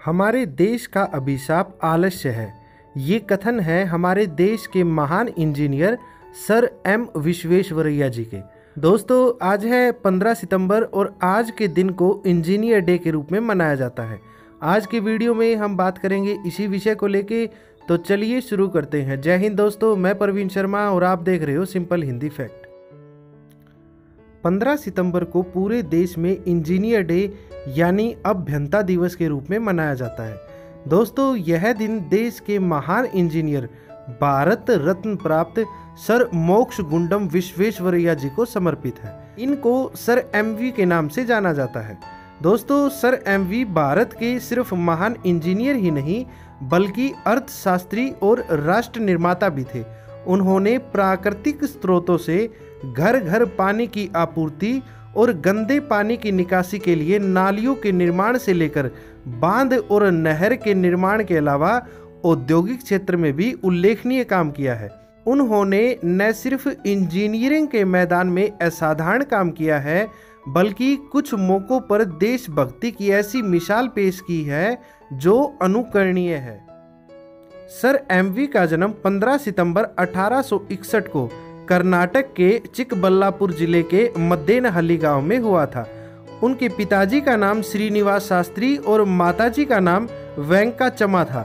हमारे देश का अभिशाप आलस्य है। ये कथन है हमारे देश के महान इंजीनियर सर एम विश्वेश्वरैया जी के। दोस्तों, आज है 15 सितंबर और आज के दिन को इंजीनियर डे के रूप में मनाया जाता है। आज की वीडियो में हम बात करेंगे इसी विषय को लेके, तो चलिए शुरू करते हैं। जय हिंद दोस्तों, मैं प्रवीण शर्मा और आप देख रहे हो सिंपल हिंदी फैक्ट। 15 सितंबर को पूरे देश में इंजीनियर डे यानी अभियंता दिवस के रूप में मनाया जाता है। दोस्तों, यह दिन देश के महान इंजीनियर भारत रत्न प्राप्त सर मोक्षगुंडम विश्वेश्वरैया जी को समर्पित है। इनको सर एमवी के नाम से जाना जाता है। दोस्तों, सर एमवी भारत के सिर्फ महान इंजीनियर ही नहीं बल्कि अर्थशास्त्री और राष्ट्र निर्माता भी थे। उन्होंने प्राकृतिक स्रोतों से घर घर पानी की आपूर्ति और गंदे पानी की निकासी के लिए नालियों के निर्माण से लेकर बांध और नहर के निर्माण के अलावा औद्योगिक क्षेत्र में भी उल्लेखनीय काम किया है। उन्होंने न सिर्फ इंजीनियरिंग के मैदान में असाधारण काम किया है बल्कि कुछ मौकों पर देशभक्ति की ऐसी मिसाल पेश की है जो अनुकरणीय है। सर एमवी का जन्म 15 सितंबर 1861 को कर्नाटक के चिकबल्लापुर जिले के मद्देनहल्ली गांव में हुआ था। उनके पिताजी का नाम श्रीनिवास शास्त्री और माताजी का नाम वेंकाचमा था।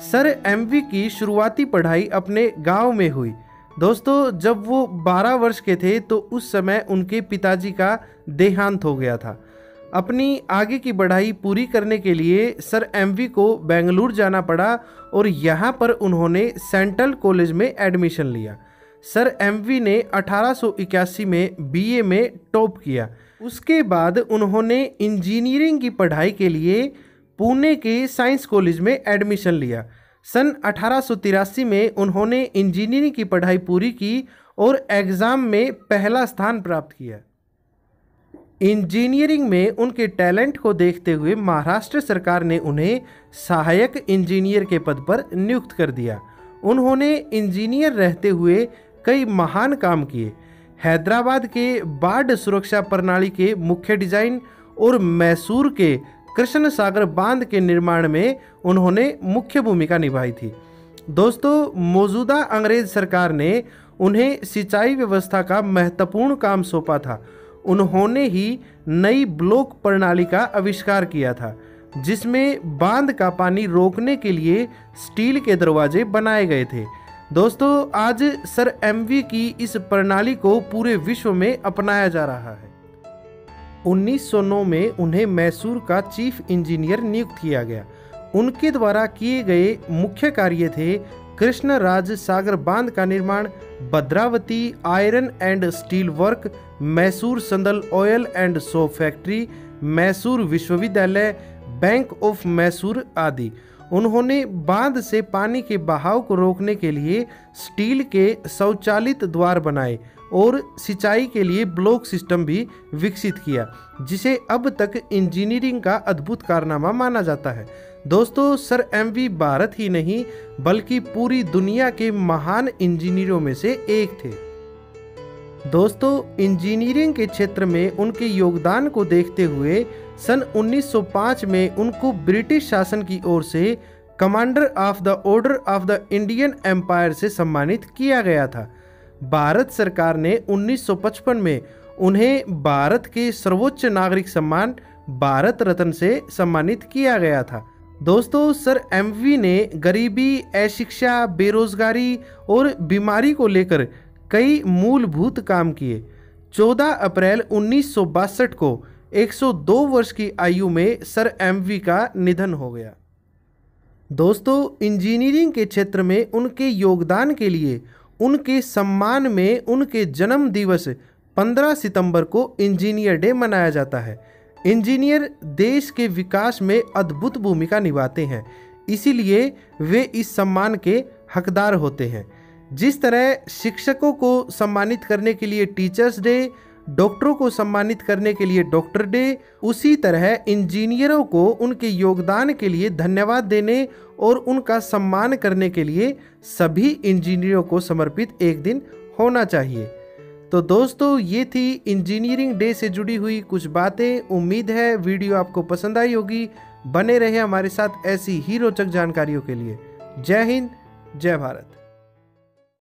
सर एमवी की शुरुआती पढ़ाई अपने गांव में हुई। दोस्तों, जब वो 12 वर्ष के थे तो उस समय उनके पिताजी का देहांत हो गया था। अपनी आगे की पढ़ाई पूरी करने के लिए सर एमवी को बेंगलुरु जाना पड़ा और यहाँ पर उन्होंने सेंट्रल कॉलेज में एडमिशन लिया। सर एमवी ने 1881 में बीए में टॉप किया। उसके बाद उन्होंने इंजीनियरिंग की पढ़ाई के लिए पुणे के साइंस कॉलेज में एडमिशन लिया। सन 1883 में उन्होंने इंजीनियरिंग की पढ़ाई पूरी की और एग्ज़ाम में पहला स्थान प्राप्त किया। इंजीनियरिंग में उनके टैलेंट को देखते हुए महाराष्ट्र सरकार ने उन्हें सहायक इंजीनियर के पद पर नियुक्त कर दिया। उन्होंने इंजीनियर रहते हुए कई महान काम किए। हैदराबाद के बाढ़ सुरक्षा प्रणाली के मुख्य डिजाइन और मैसूर के कृष्ण सागर बांध के निर्माण में उन्होंने मुख्य भूमिका निभाई थी। दोस्तों, मौजूदा अंग्रेज सरकार ने उन्हें सिंचाई व्यवस्था का महत्वपूर्ण काम सौंपा था। उन्होंने ही नई ब्लॉक प्रणाली का आविष्कार किया था जिसमें बांध का पानी रोकने के लिए स्टील के दरवाजे बनाए गए थे। दोस्तों, आज सर एमवी की इस प्रणाली को पूरे विश्व में अपनाया जा रहा है। 1909 में उन्हें मैसूर का चीफ इंजीनियर नियुक्त किया गया। उनके द्वारा किए गए मुख्य कार्य थे कृष्णराज सागर बांध का निर्माण, Bhadravati iron and steel work, Mysore Sandal oil and soap factory, Mysore विश्वविद्यालय, बैंक ऑफ मैसूर आदि। उन्होंने बांध से पानी के बहाव को रोकने के लिए स्टील के स्वचालित द्वार बनाए और सिंचाई के लिए ब्लॉक सिस्टम भी विकसित किया, जिसे अब तक इंजीनियरिंग का अद्भुत कारनामा माना जाता है। दोस्तों, सर एमवी भारत ही नहीं बल्कि पूरी दुनिया के महान इंजीनियरों में से एक थे। दोस्तों, इंजीनियरिंग के क्षेत्र में उनके योगदान को देखते हुए सन 1905 में उनको ब्रिटिश शासन की ओर से Commander of the Order of the Indian Empire से सम्मानित किया गया था। भारत सरकार ने 1955 में उन्हें भारत के सर्वोच्च नागरिक सम्मान भारत रत्न से सम्मानित किया गया था। दोस्तों, सर एमवी ने गरीबी, अशिक्षा, बेरोजगारी और बीमारी को लेकर कई मूलभूत काम किए। 14 अप्रैल 1962 को 102 वर्ष की आयु में सर एमवी का निधन हो गया। दोस्तों, इंजीनियरिंग के क्षेत्र में उनके योगदान के लिए उनके सम्मान में उनके जन्म दिवस 15 सितंबर को इंजीनियर डे मनाया जाता है। इंजीनियर देश के विकास में अद्भुत भूमिका निभाते हैं, इसीलिए वे इस सम्मान के हकदार होते हैं। जिस तरह शिक्षकों को सम्मानित करने के लिए टीचर्स डे, डॉक्टरों को सम्मानित करने के लिए डॉक्टर डे, उसी तरह इंजीनियरों को उनके योगदान के लिए धन्यवाद देने और उनका सम्मान करने के लिए सभी इंजीनियरों को समर्पित एक दिन होना चाहिए। तो दोस्तों, ये थी इंजीनियरिंग डे से जुड़ी हुई कुछ बातें। उम्मीद है वीडियो आपको पसंद आई होगी। बने रहे हमारे साथ ऐसी ही रोचक जानकारियों के लिए। जय हिंद, जय भारत।